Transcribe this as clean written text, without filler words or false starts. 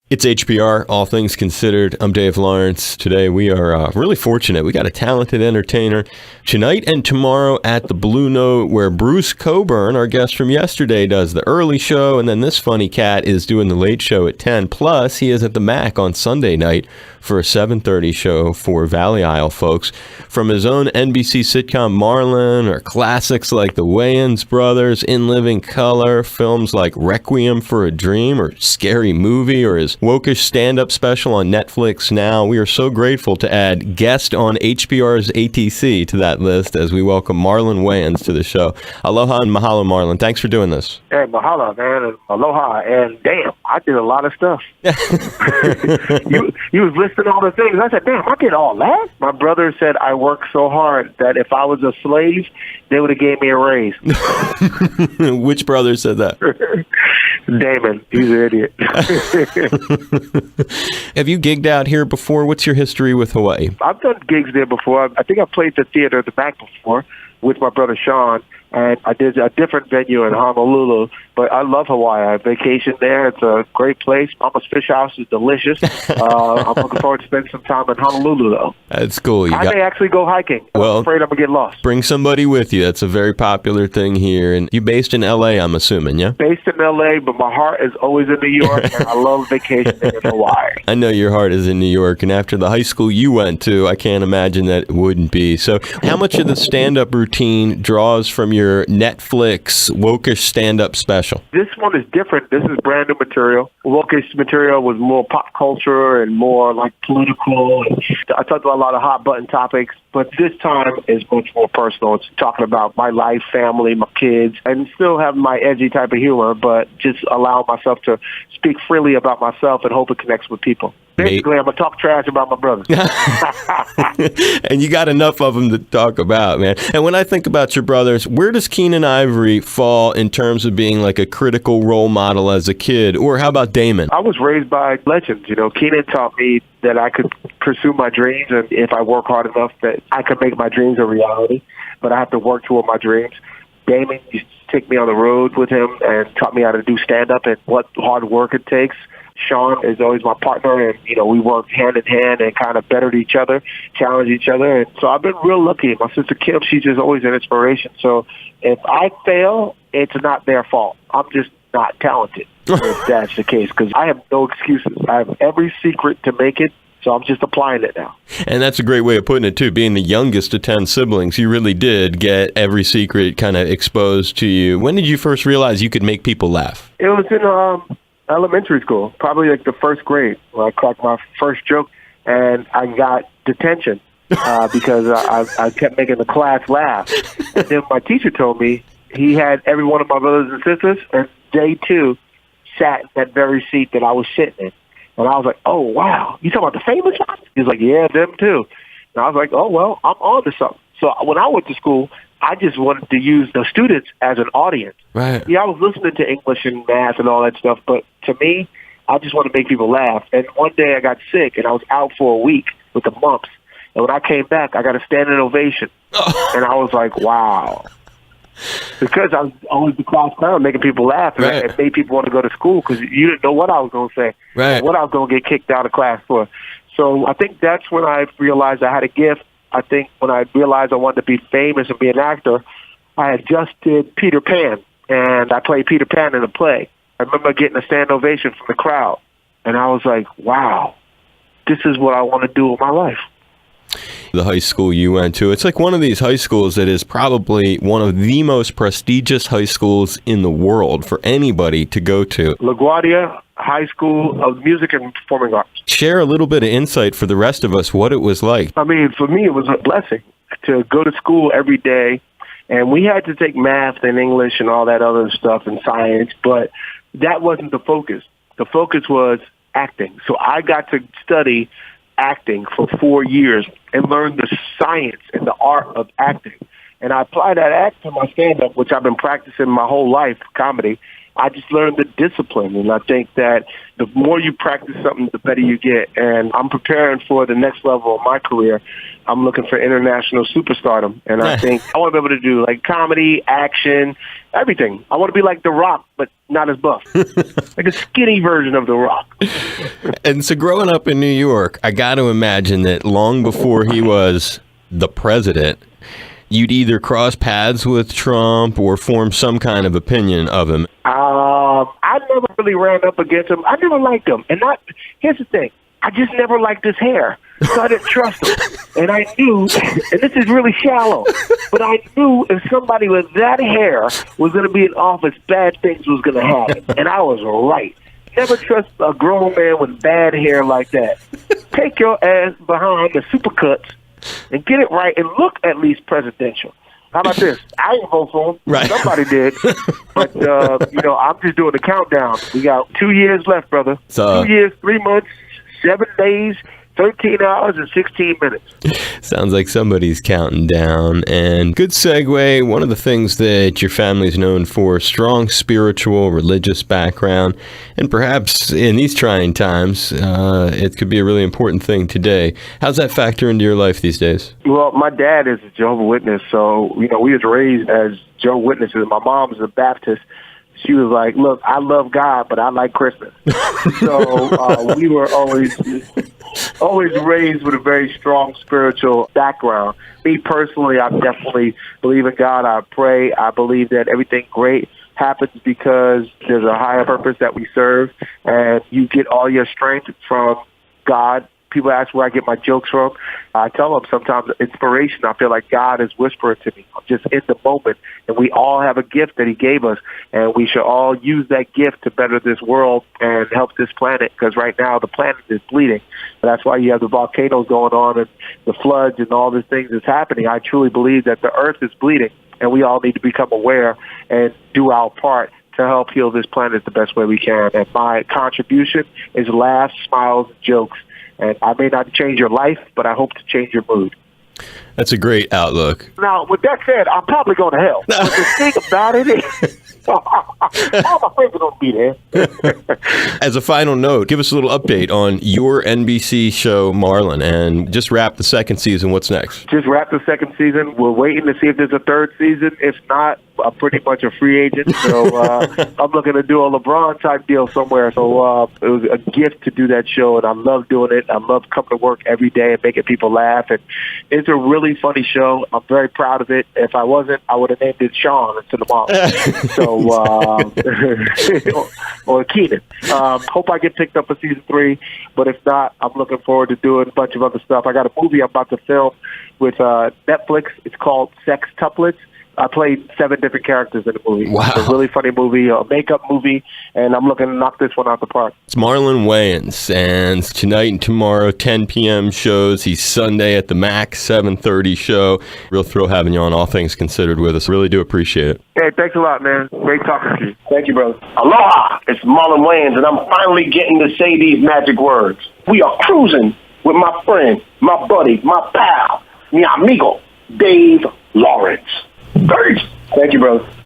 It's HBR, All Things Considered. I'm Dave Lawrence. Today we are really fortunate. We got a talented entertainer tonight and tomorrow at the Blue Note, where Bruce Coburn, our guest from yesterday, does the early show, and then this funny cat is doing the late show at 10. Plus, he is at the Mac on Sunday night for a 7:30 show for Valley Isle folks. From his own NBC sitcom Marlon, or classics like the Wayans brothers, In Living Color, films like Requiem for a Dream or Scary Movie, or his wokish stand-up special on Netflix now. We are so grateful to add guest on HBR's ATC to that list as we welcome Marlon Wayans to the show. Aloha and mahalo, Marlon. Thanks for doing this. Hey, mahalo, man, and aloha, and damn, I did a lot of stuff. you was listing all the things. I said, damn, I did all that? My brother said I worked so hard that if I was a slave, they would have gave me a raise. Which brother said that? Damon. He's an idiot. Have you gigged out here before? What's your history with Hawaii? I've done gigs there before. I think I played the theater at the Mac before with my brother Sean, and I did a different venue in Honolulu. But I love Hawaii. I vacation there. It's a great place. Mama's Fish House is delicious. I'm looking forward to spending some time in Honolulu, though. That's cool. I may actually go hiking. I'm afraid I'm going to get lost. Bring somebody with you. That's a very popular thing here. And you based in L.A., I'm assuming, yeah? Based in L.A., but my heart is always in New York, and I love vacationing in Hawaii. I know your heart is in New York, and after the high school you went to, I can't imagine that it wouldn't be. So how much of the stand-up routine draws from your Netflix wokish stand-up special? This one is different. This is brand new material. Wokish material was more pop culture and more like political. I talked about a lot of hot button topics, but this time is much more personal. It's talking about my life, family, my kids, and still have my edgy type of humor, but just allow myself to speak freely about myself and hope it connects with people. Basically, I'm going to talk trash about my brother. And you got enough of them to talk about, man. And when I think about your brothers, where does Keenan Ivory fall in terms of being like a critical role model as a kid? Or how about Damon? I was raised by legends. You know, Keenan taught me that I could pursue my dreams, and if I work hard enough, that I could make my dreams a reality. But I have to work toward my dreams. Damon used to take me on the road with him and taught me how to do stand-up and what hard work it takes. Sean is always my partner, and, you know, we work hand in hand and kind of bettered each other, challenged each other. And so I've been real lucky. My sister Kim, she's just always an inspiration. So if I fail, it's not their fault. I'm just not talented, if that's the case, because I have no excuses. I have every secret to make it. So I'm just applying it now. And that's a great way of putting it, too. Being the youngest of 10 siblings, you really did get every secret kind of exposed to you. When did you first realize you could make people laugh? It was in elementary school, probably like the first grade, where I cracked my first joke, and I got detention because I kept making the class laugh. And then my teacher told me he had every one of my brothers and sisters, and they, too, sat in that very seat that I was sitting in. And I was like, oh, wow. You talking about the famous ones? He was like, yeah, them too. And I was like, oh, well, I'm on to something. So when I went to school, I just wanted to use the students as an audience. Right. Yeah, I was listening to English and math and all that stuff, but to me, I just wanted to make people laugh. And one day I got sick, and I was out for a week with the mumps. And when I came back, I got a standing ovation. And I was like, wow. Because I was always the class clown, making people laugh, and right. It made people want to go to school because you didn't know what I was going to say, right. What I was going to get kicked out of class for. So I think that's when I realized I had a gift. I think when I realized I wanted to be famous and be an actor, I had just did Peter Pan, and I played Peter Pan in a play. I remember getting a standing ovation from the crowd, and I was like, wow, this is what I want to do with my life. The high school you went to, it's like one of these high schools that is probably one of the most prestigious high schools in the world for anybody to go to. LaGuardia High School of Music and Performing Arts. Share a little bit of insight for the rest of us what it was like. I mean, for me, it was a blessing to go to school every day, and we had to take math and English and all that other stuff and science, but that wasn't the focus. The focus was acting. So I got to study acting for 4 years and learn the science and the art of acting. And I apply that act to my stand-up, which I've been practicing my whole life, comedy. I just learned the discipline. And I think that the more you practice something, the better you get. And I'm preparing for the next level of my career. I'm looking for international superstardom. And I think I want to be able to do like comedy, action, everything. I want to be like The Rock, but not as buff. Like a skinny version of The Rock. And so growing up in New York, I got to imagine that long before he was the president, you'd either cross paths with Trump or form some kind of opinion of him. I never really ran up against him. I never liked him. And here's the thing. I just never liked his hair. So I didn't trust him. And I knew, and this is really shallow, but I knew if somebody with that hair was going to be in office, bad things was going to happen. And I was right. Never trust a grown man with bad hair like that. Take your ass behind the supercuts and get it right and look at least presidential. How about this? I didn't vote for him. Right. Somebody did. But, I'm just doing the countdown. We got 2 years left, brother. 2 years, 3 months, 7 days, 13 hours, and 16 minutes. Sounds like somebody's counting down. And good segue, one of the things that your family's known for, strong spiritual, religious background, and perhaps in these trying times, it could be a really important thing today. How's that factor into your life these days? Well, my dad is a Jehovah's Witness, so, we was raised as Jehovah's Witnesses. My mom's a Baptist. She was like, look, I love God, but I like Christmas. So we were always raised with a very strong spiritual background. Me personally, I definitely believe in God. I pray. I believe that everything great happens because there's a higher purpose that we serve, and you get all your strength from God. People ask where I get my jokes from. I tell them sometimes inspiration. I feel like God is whispering to me. I'm just in the moment, and we all have a gift that he gave us, and we should all use that gift to better this world and help this planet, because right now the planet is bleeding. That's why you have the volcanoes going on and the floods and all these things that's happening. I truly believe that the earth is bleeding, and we all need to become aware and do our part to help heal this planet the best way we can. And my contribution is laughs, smiles, and jokes. And I may not change your life, but I hope to change your mood. That's a great outlook. Now, with that said, I'm probably going to hell. But the thing about it is, all my friends are going to be there. As a final note, give us a little update on your NBC show, Marlon, and just wrap the second season. What's next? Just wrap the second season. We're waiting to see if there's a third season. If not, I'm pretty much a free agent. So I'm looking to do a LeBron-type deal somewhere. So it was a gift to do that show, and I love doing it. I love coming to work every day and making people laugh. And it's a really funny show. I'm very proud of it. If I wasn't, I would have named it Sean instead of Mom. So, or Keenan. Hope I get picked up for season 3. But if not, I'm looking forward to doing a bunch of other stuff. I got a movie I'm about to film with Netflix. It's called Sex Tuplets. I played 7 different characters in the movie. Wow. It's a really funny movie, a makeup movie, and I'm looking to knock this one out the park. It's Marlon Wayans, and tonight and tomorrow, 10 p.m. shows. He's Sunday at the Mac, 7:30 show. Real thrill having you on All Things Considered with us. Really do appreciate it. Hey, thanks a lot, man. Great talking to you. Thank you, brother. Aloha! It's Marlon Wayans, and I'm finally getting to say these magic words. We are cruising with my friend, my buddy, my pal, mi amigo, Dave Lawrence. Thank you, brother.